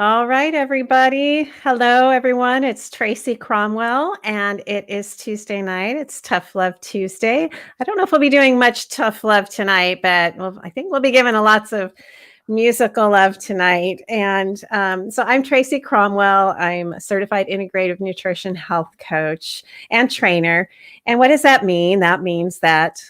All right, everybody. Hello, everyone. It's Tracy Cromwell, and it is Tuesday night. It's Tough Love Tuesday. I don't know if we'll be doing much tough love tonight, but I think we'll be giving lots of musical love tonight. And so I'm Tracy Cromwell. I'm a certified integrative nutrition health coach and trainer. And what does that mean? That means that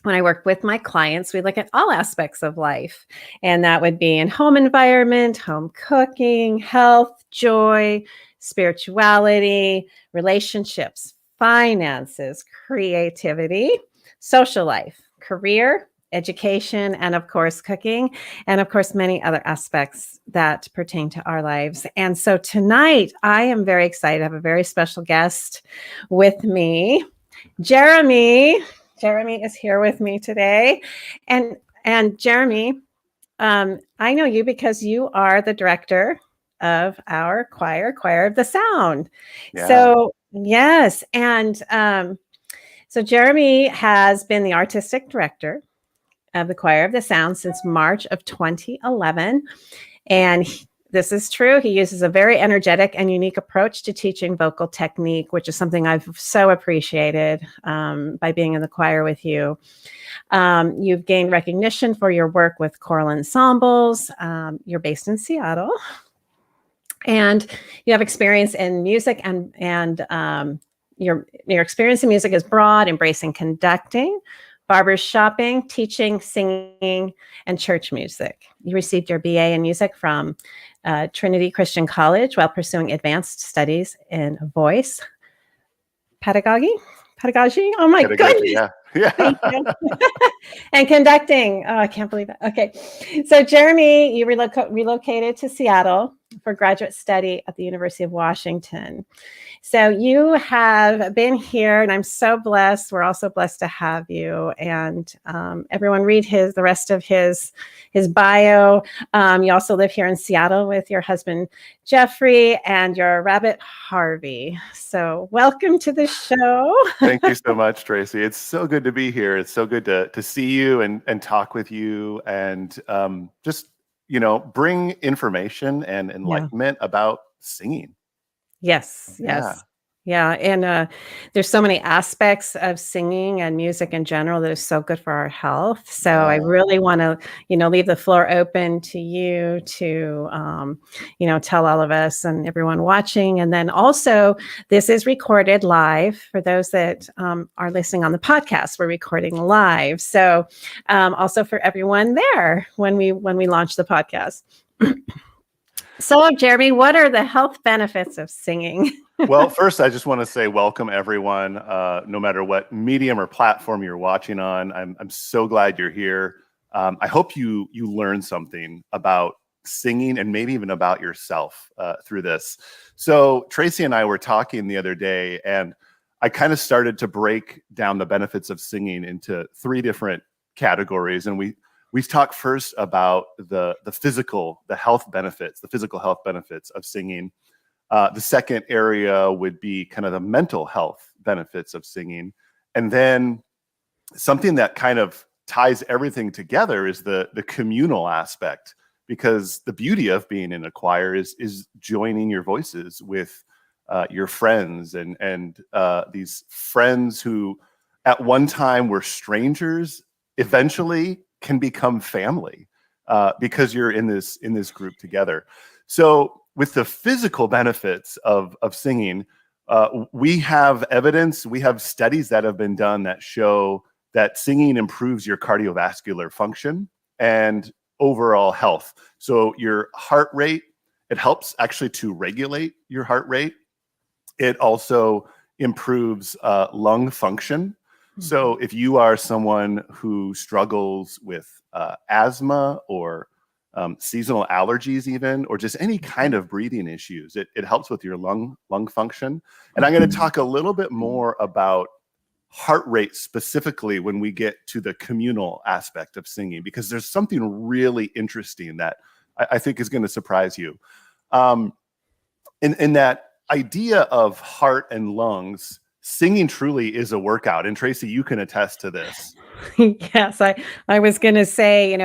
when I work with my clients, we look at all aspects of life. And that would be in home environment, home cooking, health, joy, spirituality, relationships, finances, creativity, social life, career, education, and of course, cooking, and of course, many other aspects that pertain to our lives. And so tonight, I am very excited. I have a very special guest with me, Jeremy. Jeremy is here with me today. And Jeremy, I know you because you are the director of our Choir of the Sound. Yeah. So, yes. And so Jeremy has been the artistic director of the Choir of the Sound since March of 2011. And this is true. He uses a very energetic and unique approach to teaching vocal technique, which is something I've so appreciated by being in the choir with you. You've gained recognition for your work with choral ensembles. You're based in Seattle, and you have experience in music, and your experience in music is broad, embracing conducting, barbershopping, teaching, singing, and church music. You received your BA in music from Trinity Christian College while pursuing advanced studies in voice pedagogy. Oh my goodness. Yeah. And conducting. Oh, I can't believe it. Okay. So Jeremy, you relocated to Seattle for graduate study at the University of Washington. So you have been here, and I'm so blessed. We're also blessed to have you. And everyone read the rest of his bio. You also live here in Seattle with your husband, Geoffrey, and your rabbit, Harvey. So welcome to the show. Thank you so much, Tracy. It's so good to be here. It's so good to see you and talk with you and just, bring information and enlightenment about singing. Yes. Yeah. And there's so many aspects of singing and music in general that is so good for our health. So I really want to, leave the floor open to you to, tell all of us and everyone watching. And then also, this is recorded live for those that are listening on the podcast. We're recording live. So also for everyone there when we launch the podcast. So, Jeremy, what are the health benefits of singing? Well, first, I just want to say welcome, everyone, no matter what medium or platform you're watching on. I'm so glad you're here. I hope you learn something about singing and maybe even about yourself through this. So Tracy and I were talking the other day, and I kind of started to break down the benefits of singing into three different categories. And we talked first about the physical health benefits of singing. The second area would be kind of the mental health benefits of singing. And then something that kind of ties everything together is the communal aspect, because the beauty of being in a choir is joining your voices with your friends and these friends who at one time were strangers, eventually can become family because you're in this group together. So with the physical benefits of singing, we have evidence, we have studies that have been done that show that singing improves your cardiovascular function and overall health. So your heart rate, it helps actually to regulate your heart rate. It also improves lung function. So if you are someone who struggles with asthma or seasonal allergies even, or just any kind of breathing issues, it helps with your lung function. And I'm going to talk a little bit more about heart rate specifically when we get to the communal aspect of singing, because there's something really interesting that I think is going to surprise you. In that idea of heart and lungs, singing truly is a workout. And Tracy, you can attest to this. Yes, I was going to say,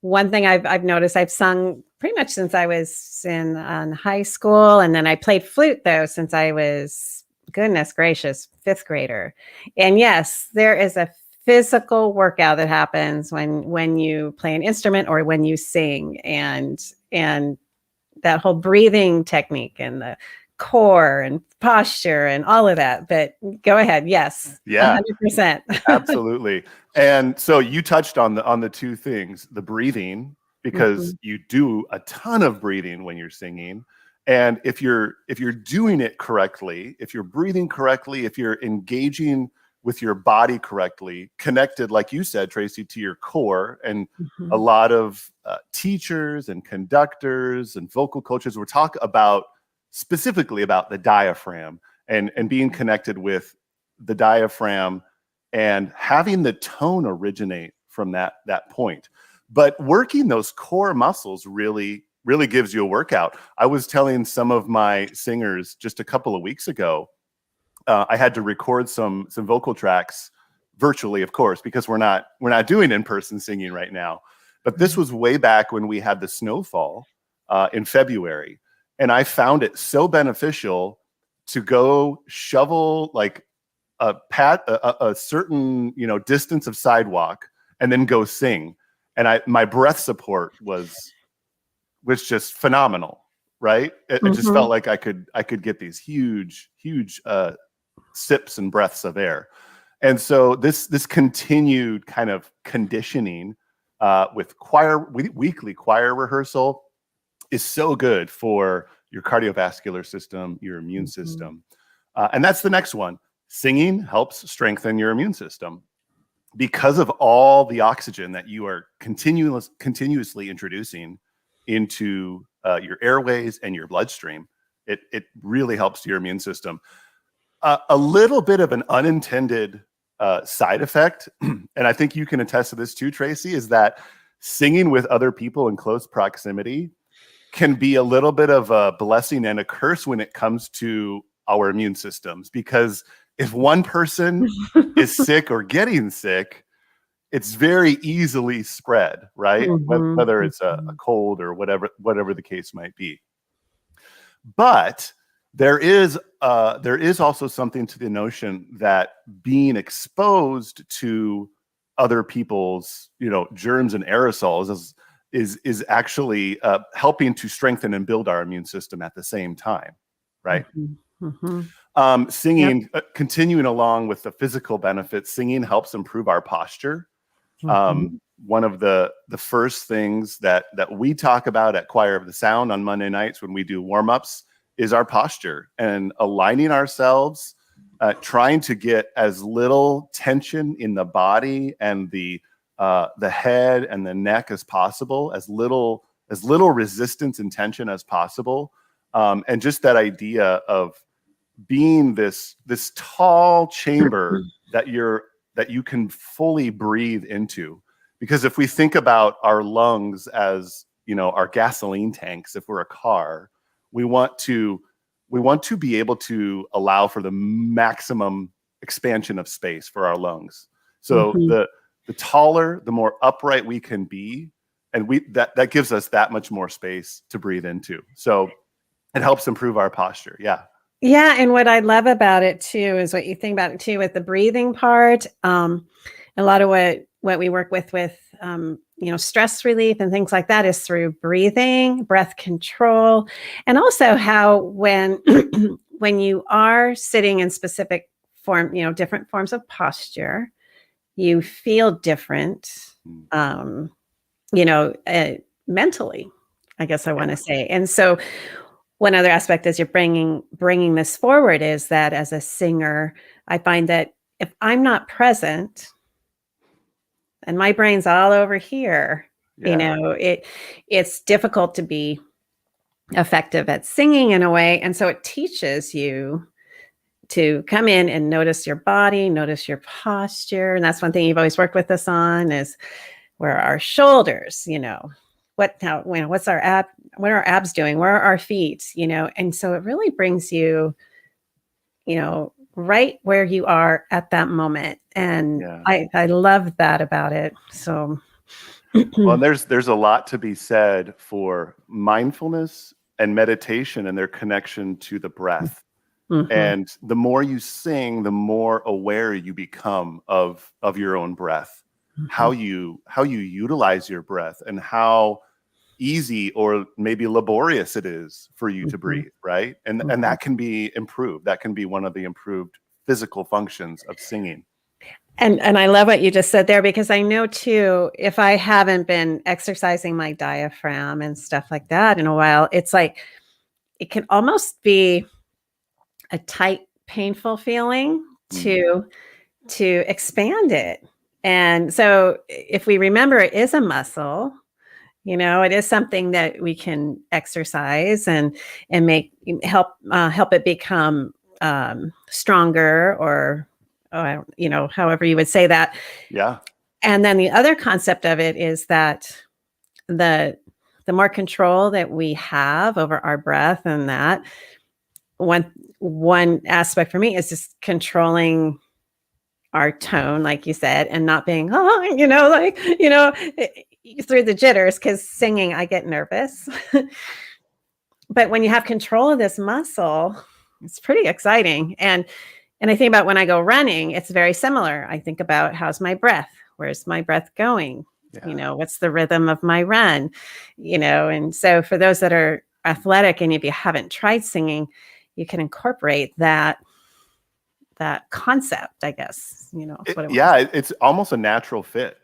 one thing I've noticed, I've sung pretty much since I was in high school. And then I played flute, though, since I was, goodness gracious, fifth grader. And yes, there is a physical workout that happens when you play an instrument or when you sing, and that whole breathing technique and the core and posture and all of that. But go ahead. Yes. Yeah. 100%. Absolutely. And so you touched on the two things, the breathing, because you do a ton of breathing when you're singing. And if you're doing it correctly, if you're breathing correctly, if you're engaging with your body correctly, connected, like you said, Tracy, to your core. And a lot of teachers and conductors and vocal coaches will talk about specifically about the diaphragm and being connected with the diaphragm and having the tone originate from that point. But working those core muscles really gives you a workout. I was telling some of my singers just a couple of weeks ago, I had to record some vocal tracks virtually, of course, because we're not doing in-person singing right now. But this was way back when we had the snowfall in February, and I found it so beneficial to go shovel like a certain distance of sidewalk and then go sing, and my breath support was just phenomenal. Right? It just felt like I could get these huge sips and breaths of air. And so this continued kind of conditioning with weekly choir rehearsal is so good for your cardiovascular system, your immune system. And that's the next one. Singing helps strengthen your immune system because of all the oxygen that you are continuously introducing into your airways and your bloodstream. It really helps your immune system. A little bit of an unintended side effect, and I think you can attest to this too, Tracy, is that singing with other people in close proximity can be a little bit of a blessing and a curse when it comes to our immune systems. Because if one person is sick or getting sick, it's very easily spread, right? Whether it's a cold or whatever the case might be. But there is also something to the notion that being exposed to other people's, germs and aerosols is actually helping to strengthen and build our immune system at the same time, right? Singing, continuing along with the physical benefits, singing helps improve our posture. One of the first things that we talk about at Choir of the Sound on Monday nights when we do warm-ups is our posture and aligning ourselves, trying to get as little tension in the body and the head and the neck as possible, as little resistance and tension as possible, and just that idea of being this tall chamber that you can fully breathe into. Because if we think about our lungs as our gasoline tanks, if we're a car, we want to be able to allow for the maximum expansion of space for our lungs. So the taller, the more upright we can be, and that gives us that much more space to breathe into. So it helps improve our posture. Yeah. Yeah. And what I love about it too is what you think about it too with the breathing part. A lot of what we work with stress relief and things like that is through breathing, breath control, and also how when you are sitting in specific form, different forms of posture, you feel different, mentally, I guess I want to say. And so one other aspect as you're bringing this forward is that as a singer, I find that if I'm not present and my brain's all over here, it's difficult to be effective at singing in a way. And so it teaches you to come in and notice your body, notice your posture. And that's one thing you've always worked with us on is where are our shoulders, what's what are our abs doing? Where are our feet? And so it really brings you, right where you are at that moment. And I love that about it. So Well, and there's a lot to be said for mindfulness and meditation and their connection to the breath. And the more you sing, the more aware you become of your own breath, how you utilize your breath, and how easy or maybe laborious it is for you to breathe, right? And that can be improved. That can be one of the improved physical functions of singing. And I love what you just said there, because I know too, if I haven't been exercising my diaphragm and stuff like that in a while, it's like it can almost be a tight, painful feeling to expand it. And so if we remember, it is a muscle, it is something that we can exercise and help it become stronger, or however you would say that. Yeah. And then the other concept of it is that the more control that we have over our breath, and that one aspect for me is just controlling our tone, like you said, and not being, through the jitters, because singing, I get nervous. But when you have control of this muscle, it's pretty exciting. And I think about when I go running, it's very similar. I think about, how's my breath? Where's my breath going? Yeah. What's the rhythm of my run? And so for those that are athletic, and if you haven't tried singing, you can incorporate that concept, I guess. It's almost a natural fit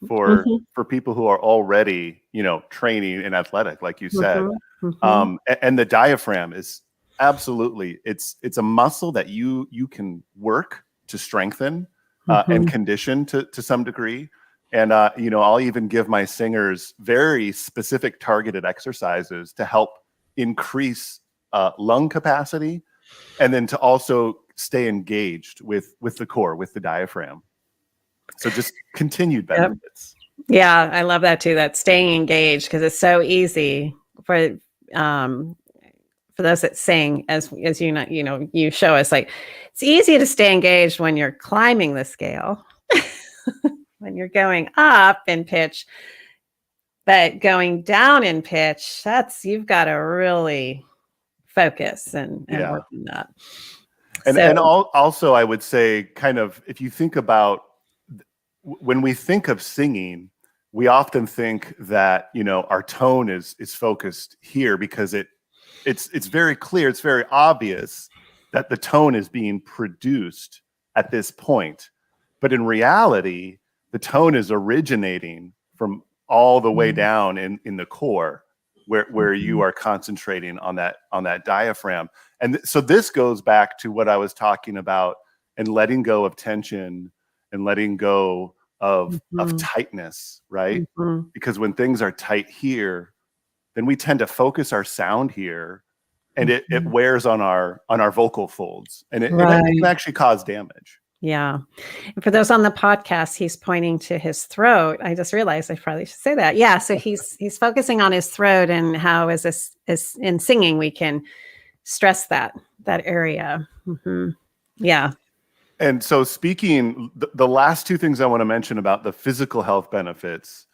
for people who are already, training in athletic, like you said. And the diaphragm is absolutely, it's a muscle that you can work to strengthen and condition to some degree. And I'll even give my singers very specific targeted exercises to help increase lung capacity, and then to also stay engaged with the core, with the diaphragm. So just continued benefits. Yeah, I love that too. That staying engaged, because it's so easy for those that sing, as you show us, like, it's easy to stay engaged when you're climbing the scale, when you're going up in pitch, but going down in pitch, you've got to really focus and work on that. And also, I would say, kind of, if you think about, when we think of singing, we often think that, our tone is focused here, because it's very clear, it's very obvious that the tone is being produced at this point. But in reality, the tone is originating from all the way down in the core, where you are concentrating on that diaphragm. And so this goes back to what I was talking about, and letting go of tension and letting go of tightness, right? Because when things are tight here, then we tend to focus our sound here, and it wears on our vocal folds, and it can actually cause damage. Yeah. And for those on the podcast, he's pointing to his throat. I just realized I probably should say that. Yeah. So he's focusing on his throat, and how is in singing, we can stress that area. Yeah. And so speaking, the last two things I want to mention about the physical health benefits,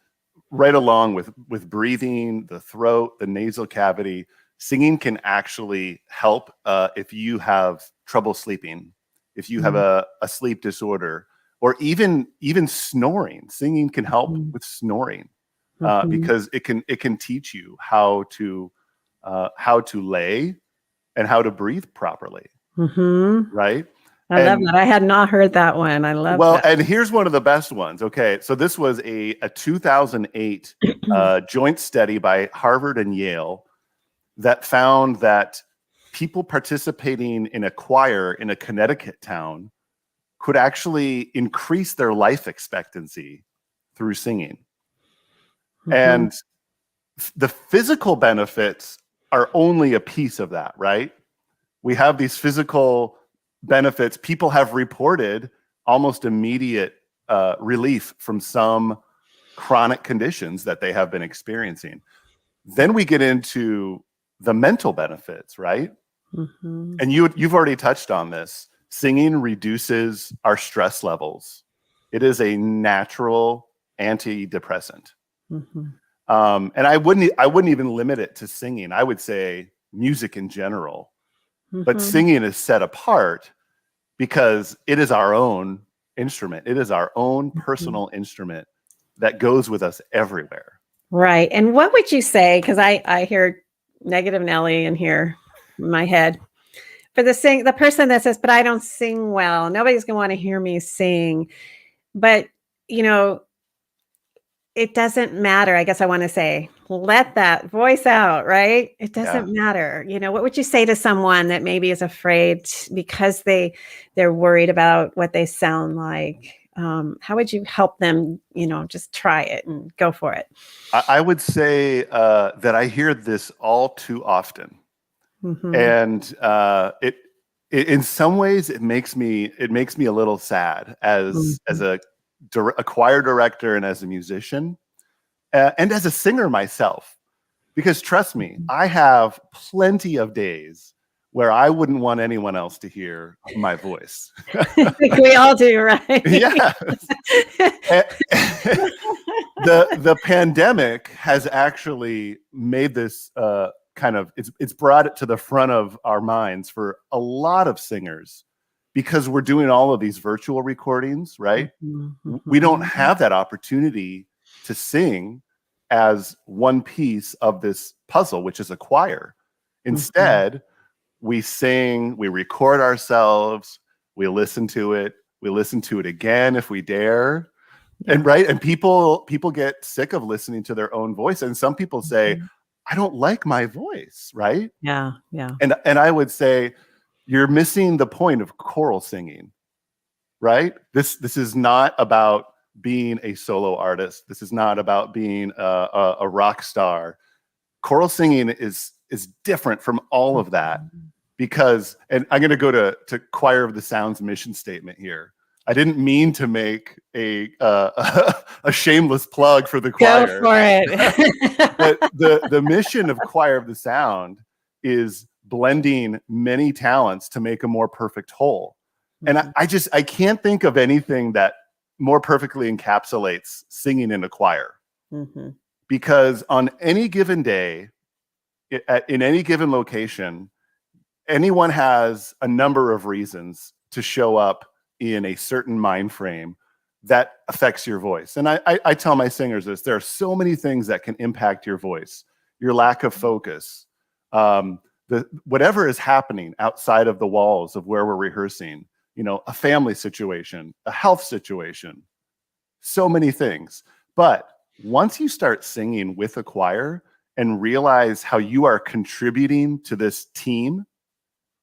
right along with breathing, the throat, the nasal cavity, singing can actually help if you have trouble sleeping, if you have a sleep disorder, or even snoring. Singing can help with snoring, because it can teach you how to lay and how to breathe properly. Right? I love that. I had not heard that one. I love that. Well, and here's one of the best ones. Okay, so this was a 2008 joint study by Harvard and Yale that found that people participating in a choir in a Connecticut town could actually increase their life expectancy through singing. And the physical benefits are only a piece of that, right? We have these physical benefits. People have reported almost immediate relief from some chronic conditions that they have been experiencing. Then we get into the mental benefits, right? And you've already touched on this. Singing reduces our stress levels. It is a natural antidepressant. Mm-hmm. And I wouldn't even limit it to singing. I would say music in general, but Mm-hmm. singing is set apart because it is our own instrument. It is our own personal instrument that goes with us everywhere. Right. And what would you say? Because I hear negative Nelly in here in my head. For the person that says, but I don't sing well. Nobody's gonna want to hear me sing. But it doesn't matter. I guess I want to say, let that voice out, right? It doesn't matter. What would you say to someone that maybe is afraid because they're worried about what they sound like? How would you help them, just try it and go for it? I would say that I hear this all too often. Mm-hmm. And it in some ways it makes me a little sad as a choir director and as a musician and as a singer myself, because trust me, I have plenty of days where I wouldn't want anyone else to hear my voice. I think we all do, right? Yeah. The pandemic has actually made this it's brought it to the front of our minds for a lot of singers, because we're doing all of these virtual recordings, right? Mm-hmm. We don't have that opportunity to sing as one piece of this puzzle, which is a choir. Instead, we sing, we record ourselves, we listen to it again if we dare. And people get sick of listening to their own voice. And some people say, I don't like my voice, right? Yeah. And I would say, you're missing the point of choral singing, right? This is not about being a solo artist. This is not about being a rock star. Choral singing is different from all of that, because, and I'm going to go to Choir of the Sound's mission statement here. I didn't mean to make a shameless plug for the choir. Go for it. But the mission of Choir of the Sound is blending many talents to make a more perfect whole. And I can't think of anything that more perfectly encapsulates singing in a choir. Because on any given day, in any given location, anyone has a number of reasons to show up in a certain mind frame that affects your voice. And I tell my singers this: there are so many things that can impact your voice, your lack of focus, whatever is happening outside of the walls of where we're rehearsing, a family situation, a health situation, so many things. But once you start singing with a choir and realize how you are contributing to this team,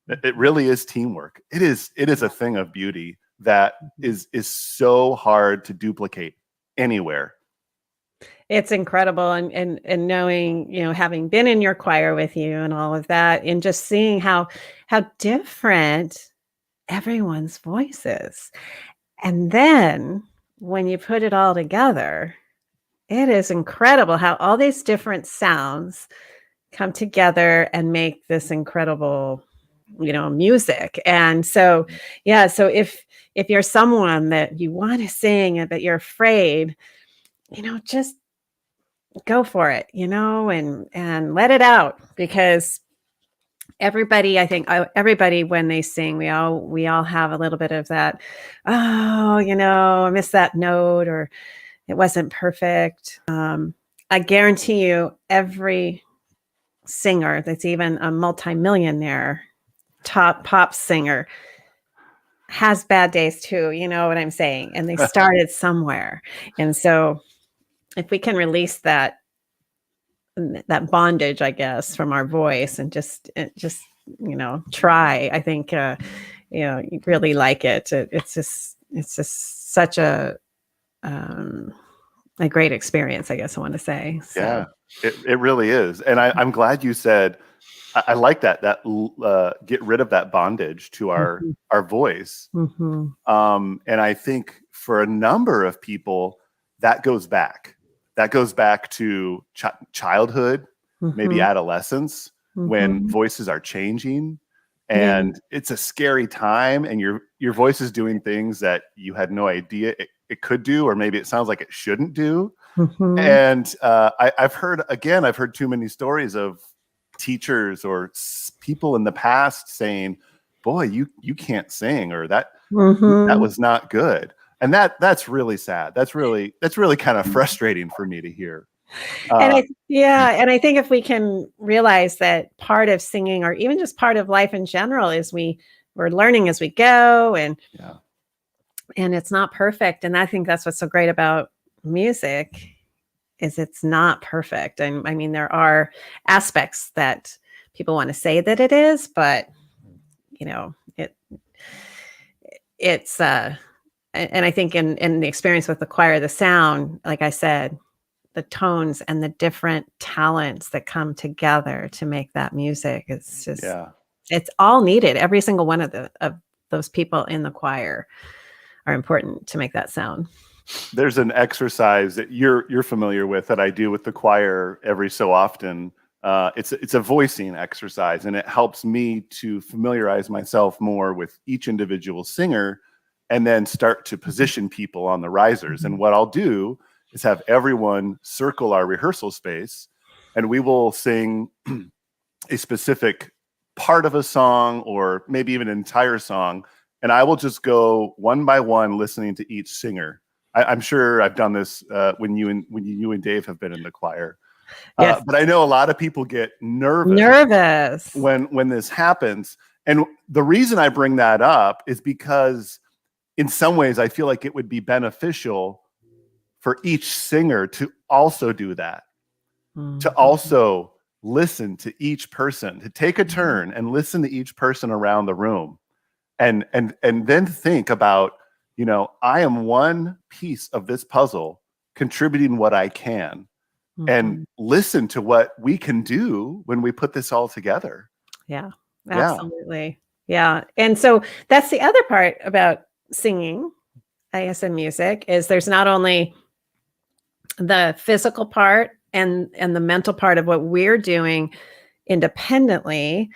it really is teamwork. It is a thing of beauty that is so hard to duplicate anywhere. It's incredible. And knowing, having been in your choir with you and all of that, and just seeing how different everyone's voice is. And then when you put it all together, it is incredible how all these different sounds come together and make this incredible, music. And so, so if you're someone that you want to sing but you're afraid, just go for it, and let it out, because everybody, I think everybody, when they sing, we all have a little bit of that, I missed that note, or it wasn't perfect. I guarantee you every singer that's even a multimillionaire top pop singer has bad days too. You know what I'm saying? And they started somewhere. And so if we can release that bondage, I guess, from our voice and just try, I think, you really like it. It's just such a great experience, I guess I want to say. So. Yeah, it really is. And I'm glad you said, I like that get rid of that bondage to our voice. And I think for a number of people, that goes back to childhood, maybe adolescence, when voices are changing, and it's a scary time, and your voice is doing things that you had no idea it could do, or maybe it sounds like it shouldn't do. Mhm. And I've heard too many stories of teachers or people in the past saying, boy, you can't sing, or that Mhm. was not good. And that's really sad. That's really kind of frustrating for me to hear. And Uh, and I think if we can realize that part of singing, or even just part of life in general, is we're learning as we go, yeah. and it's not perfect. And I think that's what's so great about music, is it's not perfect. And I mean, there are aspects that people want to say that it is, but you know, it's and I think in the experience with the choir, the sound, like I said, the tones and the different talents that come together to make that music, it's just, Yeah. it's all needed. Every single one of those people in the choir are important to make that sound. There's an exercise that you're familiar with that I do with the choir every so often. It's a voicing exercise, and it helps me to familiarize myself more with each individual singer, and then start to position people on the risers. And what I'll do is have everyone circle our rehearsal space, and we will sing a specific part of a song, or maybe even an entire song, and I will just go one by one listening to each singer. I'm sure I've done this when you and Dave have been in the choir. Yes. But I know a lot of people get Nervous. when this happens. And the reason I bring that up is because in some ways I feel like it would be beneficial for each singer to also do that, to Mhm. also listen to each person, to take a turn and listen to each person around the room, and then think about, I am one piece of this puzzle, contributing what I can, and Mhm. listen to what we can do when we put this all together. Yeah, Yeah. absolutely. Yeah. And so that's the other part about singing, I guess, in music, is there's not only the physical part and the mental part of what we're doing independently,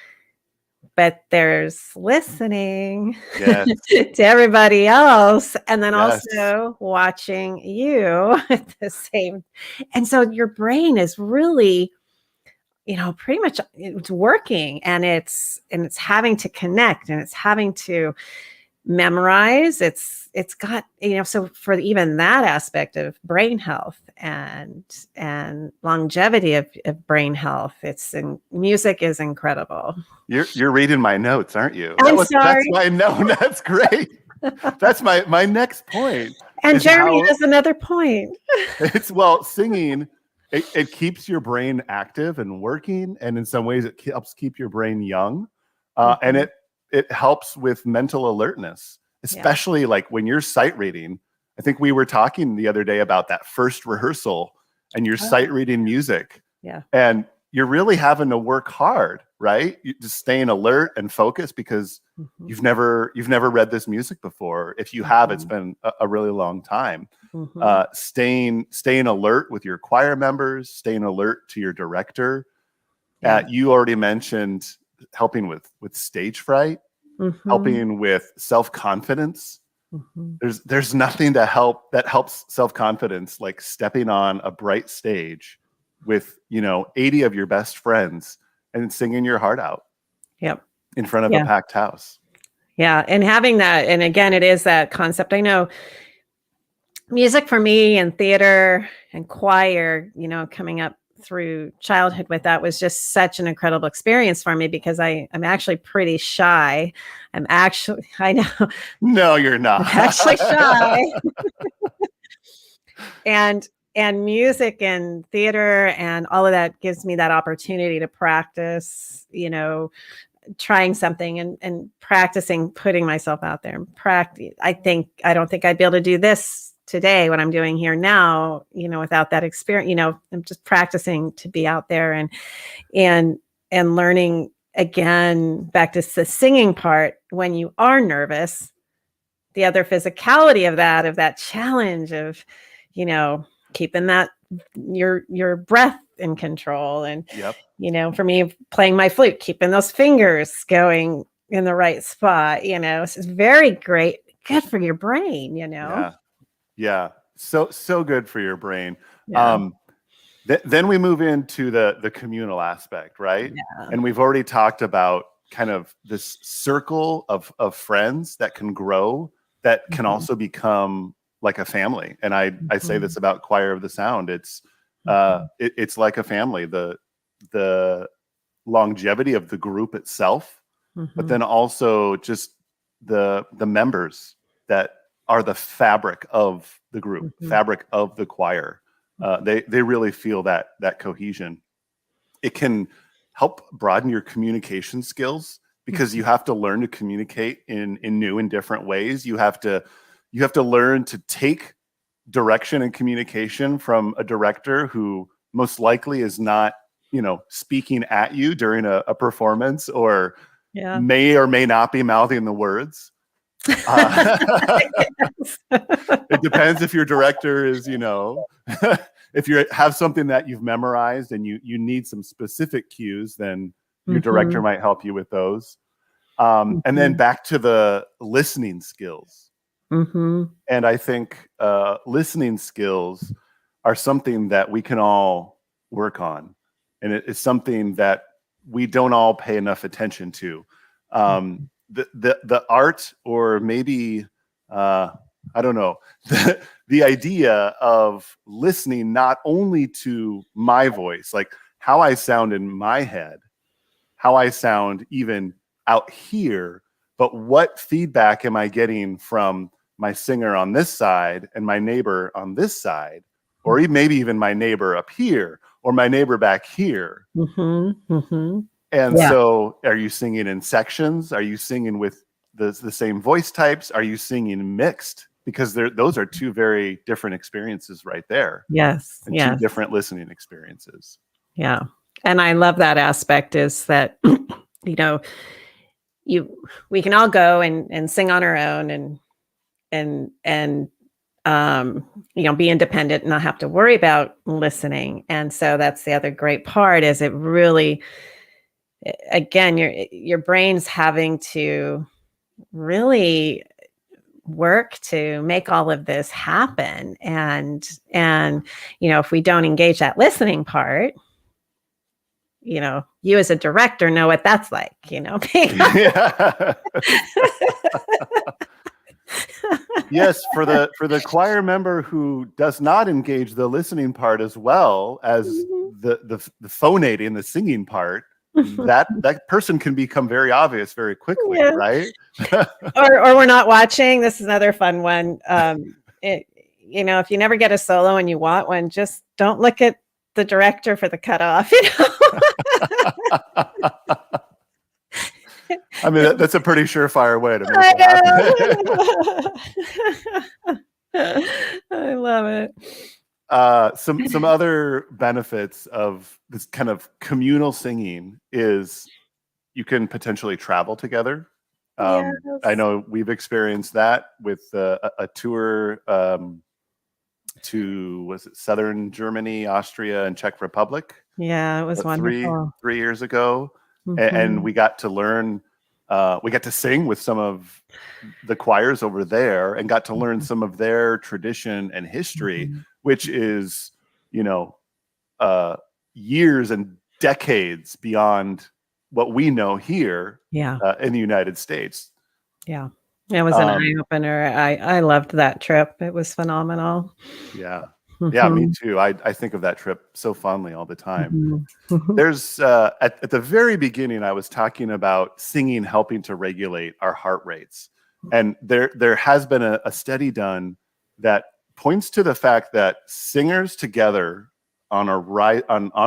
but there's listening Yes. to everybody else, and then Yes. also watching you at the same. And so your brain is really, pretty much it's working, and it's having to connect, and it's having to memorize. It's got, so for even that aspect of brain health and longevity of brain health, music is incredible. You're reading my notes, aren't you? I'm That's sorry. my no. That's great. That's my next point, And is Jeremy how has another point. singing, it keeps your brain active and working, and in some ways it helps keep your brain young, and Mhm. it helps with mental alertness, Yeah. especially like when you're sight reading. I think we were talking the other day about that first rehearsal, and you're sight Oh, reading music, yeah. and you're really having to work hard, right? You just staying alert and focused, because Mhm. you've never read this music before. If you have, it's Mhm. been a really long time. Mhm. Staying alert with your choir members, staying alert to your director. Yeah. You already mentioned helping with stage fright, Mhm. helping with self-confidence. Mhm. There's nothing that helps self-confidence like stepping on a bright stage with 80 of your best friends and singing your heart out Yep. in front of a Yeah. packed house. Yeah. And having that, and again, it is that concept. I know music for me and theater and choir, coming up through childhood with that was just such an incredible experience for me, because I'm actually pretty shy. I know, No, you're I'm not. actually shy. and and music and theater and all of that gives me that opportunity to practice, trying something and practicing putting myself out there and practice. I don't think I'd be able to do this today, what I'm doing here now, without that experience. I'm just practicing to be out there and and learning again, back to the singing part. When you are nervous, the other physicality of that challenge of, you know, keeping that your breath in control, and Yep. for me, playing my flute, keeping those fingers going in the right spot, it's very great, good for your brain. Yeah. Yeah. So good for your brain. Yeah. Then we move into the communal aspect, right? Yeah. And we've already talked about kind of this circle of friends that can grow, that can also become like a family. And I say this about Choir of the Sound. It's like a family. The longevity of the group itself, but then also just the members that are the fabric of the group, fabric of the choir. They really feel that cohesion. It can help broaden your communication skills, because you have to learn to communicate in new and different ways. You have to learn to take direction and communication from a director who most likely is not, speaking at you during a performance, or may or may not be mouthing the words. It depends if your director is, if you have something that you've memorized and you need some specific cues, then your director might help you with those. And then back to the listening skills. And I think listening skills are something that we can all work on. And it's something that we don't all pay enough attention to. The art, or maybe, I don't know, the idea of listening not only to my voice, like how I sound in my head, how I sound even out here, but what feedback am I getting from my singer on this side and my neighbor on this side, or maybe even my neighbor up here or my neighbor back here. And so are you singing in sections? Are you singing with the same voice types? Are you singing mixed? Because those are two very different experiences right there. Yes. And two different listening experiences. Yeah. And I love that aspect, is that, we can all go and sing on our own and be independent and not have to worry about listening. And so that's the other great part, is it really, again, your brain's having to really work to make all of this happen. And if we don't engage that listening part, you as a director know what that's like, Yes, for the choir member who does not engage the listening part as well as the phonating, the singing part, that person can become very obvious very quickly, right? or we're not watching. This is another fun one. If you never get a solo and you want one, just don't look at the director for the cutoff. I mean, that's a pretty surefire way to make it happen. I love it. Some other benefits of this kind of communal singing is you can potentially travel together. I know we've experienced that with a tour to southern Germany, Austria, and Czech Republic. Yeah, it was wonderful. 3 years ago, and we got to learn. We got to sing with some of the choirs over there, and got to learn some of their tradition and history, which is, years and decades beyond what we know here in the United States. Yeah. It was an eye-opener. I loved that trip. It was phenomenal. Yeah. Yeah, me too. I think of that trip so fondly all the time. There's at the very beginning, I was talking about singing helping to regulate our heart rates. And there has been a study done that points to the fact that singers together on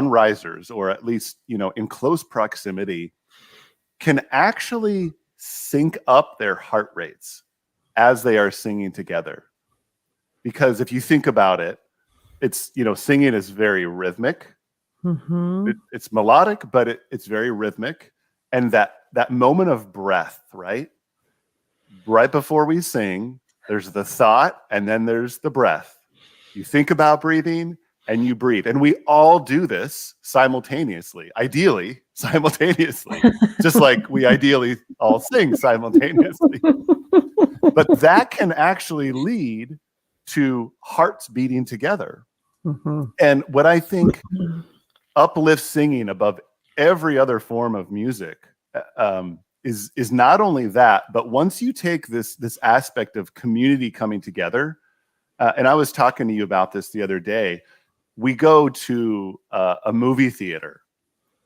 risers, or at least, in close proximity, can actually sync up their heart rates as they are singing together. Because if you think about it, it's, singing is very rhythmic. It's melodic, but it's very rhythmic. And that moment of breath, right before we sing, there's the thought, and then there's the breath. You think about breathing and you breathe. And we all do this simultaneously, ideally simultaneously, just like we ideally all sing simultaneously. But that can actually lead to hearts beating together. Mhm. And what I think uplifts singing above every other form of music is not only that, but once you take this aspect of community coming together, and I was talking to you about this the other day. We go to a movie theater,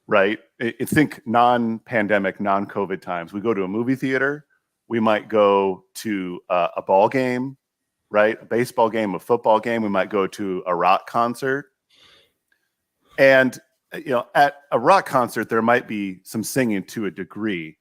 right? I think non-pandemic, non-COVID times. We go to a movie theater. We might go to a ball game, right? A baseball game, a football game. We might go to a rock concert. And at a rock concert, there might be some singing to a degree,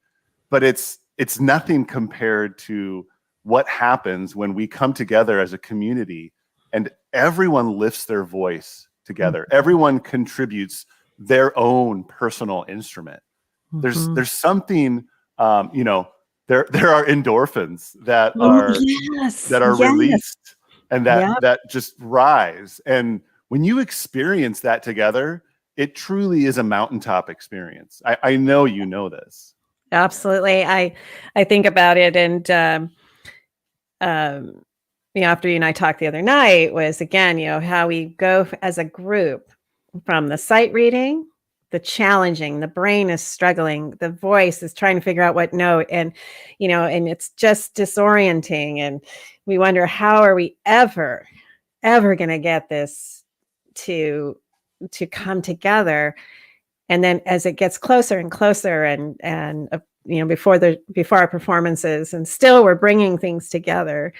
but it's nothing compared to what happens when we come together as a community and everyone lifts their voice together. Everyone contributes their own personal instrument. There's something, there are endorphins that are released and that just rise. And when you experience that together, it truly is a mountaintop experience. I know you know this. Absolutely. I think about it, and after you and I talked the other night was, again, how we go as a group from the sight reading, the challenging, the brain is struggling, the voice is trying to figure out what note, and it's just disorienting, and we wonder, how are we ever going to get this to come together? And then as it gets closer and closer, and before our performances, and still we're bringing things together,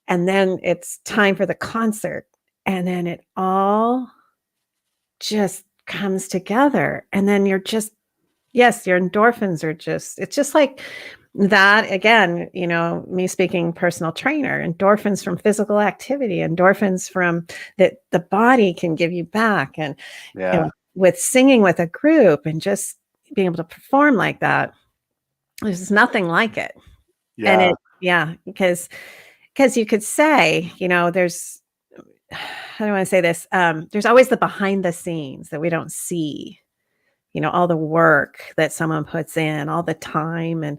and then it's time for the concert, and then it all just comes together, and then your endorphins are it's just like that. Again, me speaking personal trainer, endorphins from physical activity, endorphins from that the body can give you back. And with singing with a group and just being able to perform like that, there's nothing like it. And because you could say, there's, how do I want to say this? There's always the behind the scenes that we don't see, all the work that someone puts in, all the time and,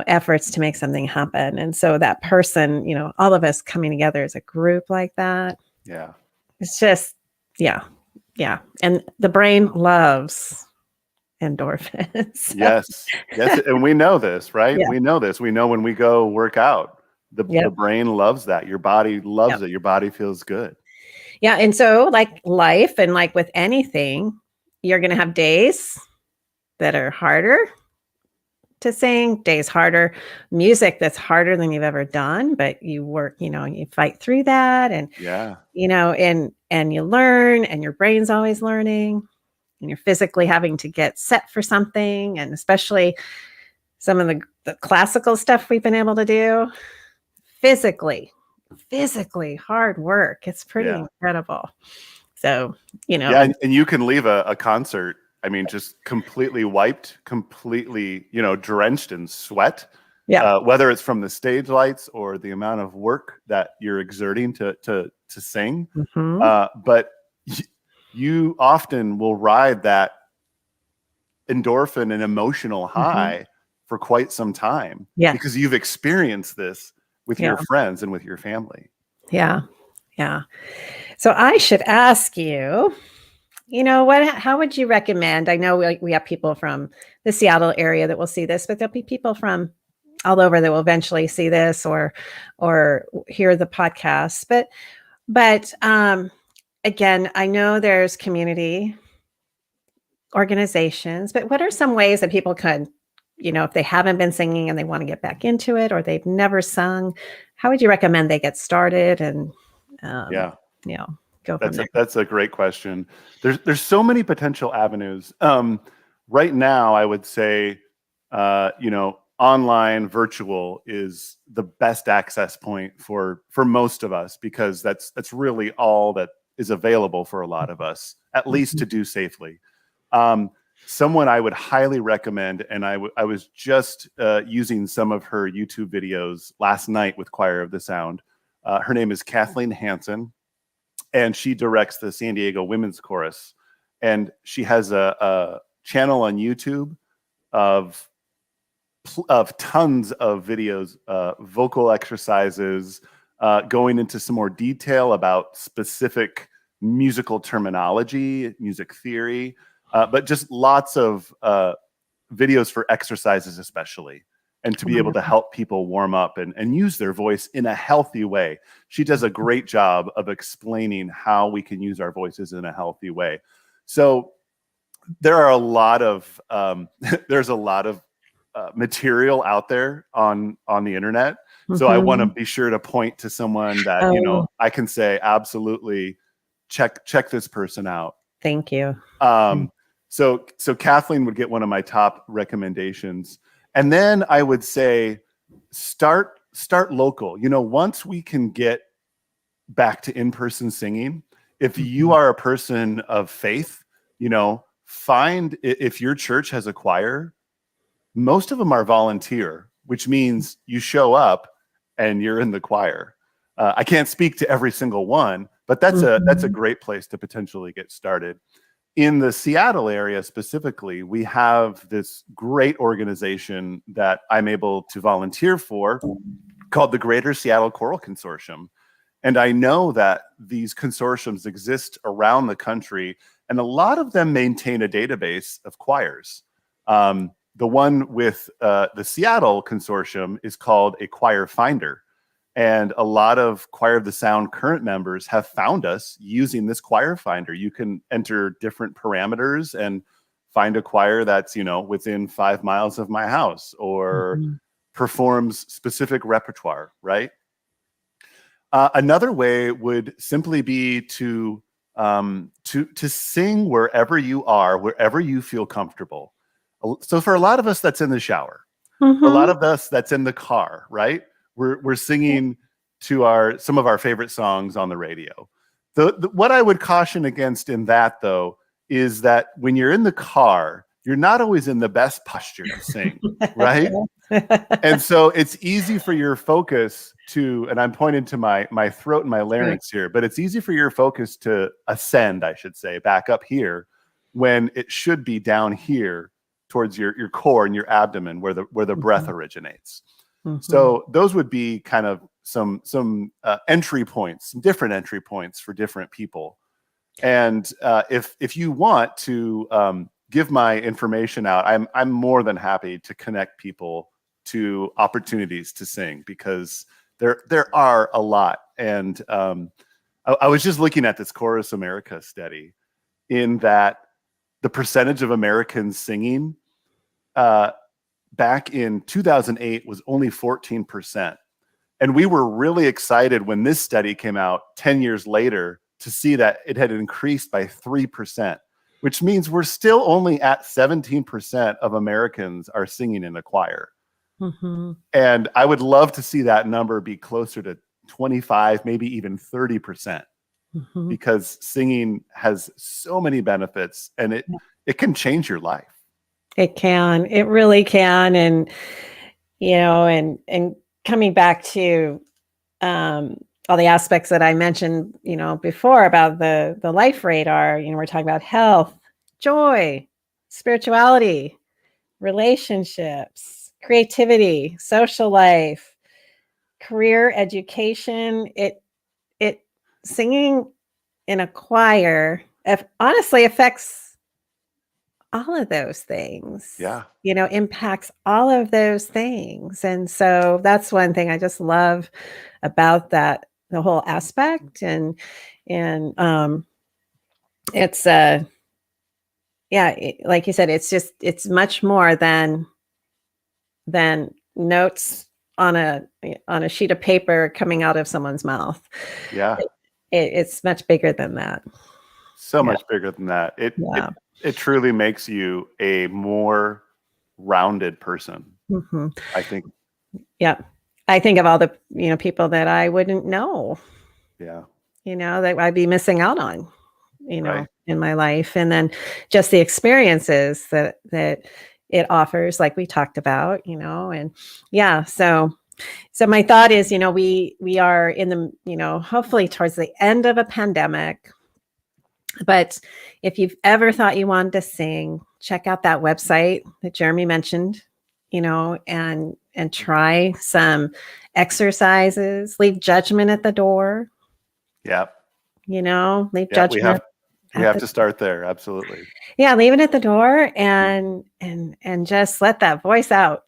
efforts to make something happen. And so that person, all of us coming together as a group like that. Yeah. It's just, yeah. And the brain loves endorphins. Yes. And we know this, right? Yeah. We know this. We know when we go work out, the brain loves that. Your body loves it. Your body feels good. Yeah. And so like life, and like with anything, you're going to have days that are harder to sing, days harder, music that's harder than you've ever done, but you work, you fight through that, and, and you learn, and your brain's always learning, and you're physically having to get set for something. And especially some of the classical stuff we've been able to do, physically hard work. It's pretty incredible. So, and you can leave a concert, just completely wiped, completely, drenched in sweat. Yeah. Whether it's from the stage lights or the amount of work that you're exerting to sing. But you often will ride that endorphin and emotional high for quite some time. Yeah. Because you've experienced this with your friends and with your family. Yeah. So I should ask you, how would you recommend? I know we have people from the Seattle area that will see this, but there'll be people from all over that will eventually see this or hear the podcast. But again, I know there's community organizations, but what are some ways that people could, if they haven't been singing and they want to get back into it, or they've never sung, how would you recommend they get started? And go from there. That's a great question. There's so many potential avenues. Right now, I would say, online virtual is the best access point for most of us, because that's really all that is available for a lot of us, at least to do safely. Someone I would highly recommend, and I was just using some of her YouTube videos last night with Choir of the Sound. Her name is Kathleen Hansen, and she directs the San Diego Women's Chorus. And she has a channel on YouTube of tons of videos, vocal exercises, going into some more detail about specific musical terminology, music theory, but just lots of videos for exercises especially, and to be able to help people warm up and use their voice in a healthy way. She does a great job of explaining how we can use our voices in a healthy way. So there are a lot of there's a lot of material out there on the internet. So I want to be sure to point to someone that, you know, I can say, absolutely, check this person out. Thank you. So Kathleen would get one of my top recommendations. And then I would say, start local. You know, once we can get back to in-person singing, if you are a person of faith, you know, find, if your church has a choir, most of them are volunteer, which means you show up and you're in the choir. I can't speak to every single one, but that's a great place to potentially get started. In the Seattle area specifically, we have this great organization that I'm able to volunteer for called the Greater Seattle Choral Consortium. And I know that these consortiums exist around the country, and a lot of them maintain a database of choirs. The one with the Seattle Consortium is called a choir finder. And a lot of Choir of the Sound current members have found us using this choir finder. You can enter different parameters and find a choir that's, you know, within 5 miles of my house, or performs specific repertoire, right? Another way would simply be to sing wherever you are, wherever you feel comfortable. So for a lot of us, that's in the shower. For a lot of us, that's in the car, right? We're singing to some of our favorite songs on the radio. What I would caution against in that, though, is that when you're in the car, you're not always in the best posture to sing, right? And so it's easy for your focus to, and I'm pointing to my throat and my larynx here, but it's easy for your focus to ascend, I should say, back up here, when it should be down here towards your core and your abdomen, where the breath originates. So those would be kind of some entry points, some different entry points for different people. And if you want to give my information out, I'm more than happy to connect people to opportunities to sing, because there are a lot. And I was just looking at this Chorus America study, in that the percentage of Americans singing back in 2008 was only 14%. And we were really excited when this study came out 10 years later to see that it had increased by 3%, which means we're still only at 17% of Americans are singing in a choir. And I would love to see that number be closer to 25, maybe even 30%, because singing has so many benefits, and it can change your life. It can. It really can. And, you know, and coming back to all the aspects that I mentioned, you know, before about the life radar, you know, we're talking about health, joy, spirituality, relationships, creativity, social life, career, education. It singing in a choir honestly affects all of those things. Yeah. You know, impacts all of those things. And so that's one thing I just love about that, the whole aspect. And it's like you said, it's much more than notes on a sheet of paper coming out of someone's mouth. Yeah. It's much bigger than that. So much bigger than that. It truly makes you a more rounded person, I think. Yeah. I think of all the, you know, people that I wouldn't know. Yeah. You know, that I'd be missing out on, you know, in my life. And then just the experiences that it offers, like we talked about, you know, and so my thought is, you know, we are in the, you know, hopefully towards the end of a pandemic. But if you've ever thought you wanted to sing, check out that website that Jeremy mentioned, you know, and try some exercises, leave judgment at the door. Yeah. leave Yeah, judgment. we have to start there. Absolutely. Yeah, leave it at the door and just let that voice out.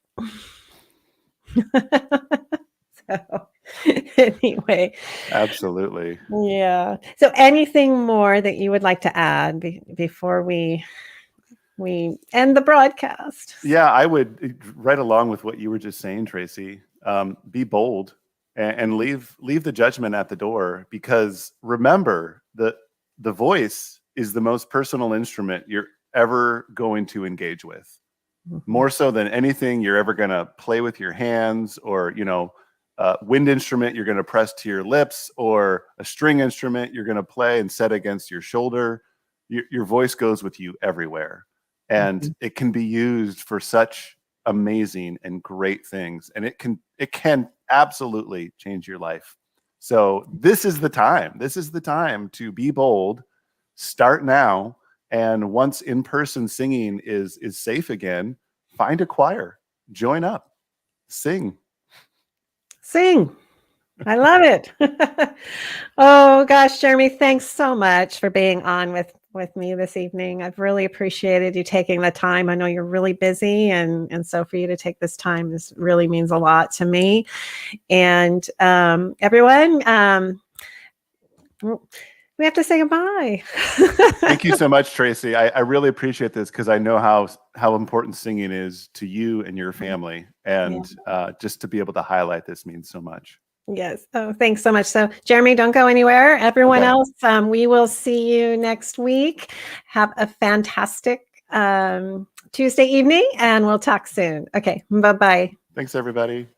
So anyway, Absolutely. yeah. So anything more that you would like to add before we end the broadcast? Yeah, I would right along with what you were just saying, Tracy. Be bold and leave the judgment at the door, because remember the voice is the most personal instrument you're ever going to engage with. More so than anything you're ever going to play with your hands, or wind instrument you're going to press to your lips, or a string instrument you're going to play and set against your shoulder. Your voice goes with you everywhere, and it can be used for such amazing and great things, and it can absolutely change your life. So this is the time to be bold. Start now. And once in-person singing is safe again, find a choir, join up, sing. I love it. Oh gosh, Jeremy, thanks so much for being on with me this evening. I've really appreciated you taking the time. I know you're really busy, and so for you to take this time, this really means a lot to me. And everyone, we have to say goodbye. Thank you so much, Tracy. I really appreciate this, because I know how important singing is to you and your family. And just to be able to highlight this means so much. Yes. Oh, thanks so much. So, Jeremy, don't go anywhere. Everyone else, we will see you next week. Have a fantastic Tuesday evening, and we'll talk soon. Okay. Bye-bye. Thanks, everybody.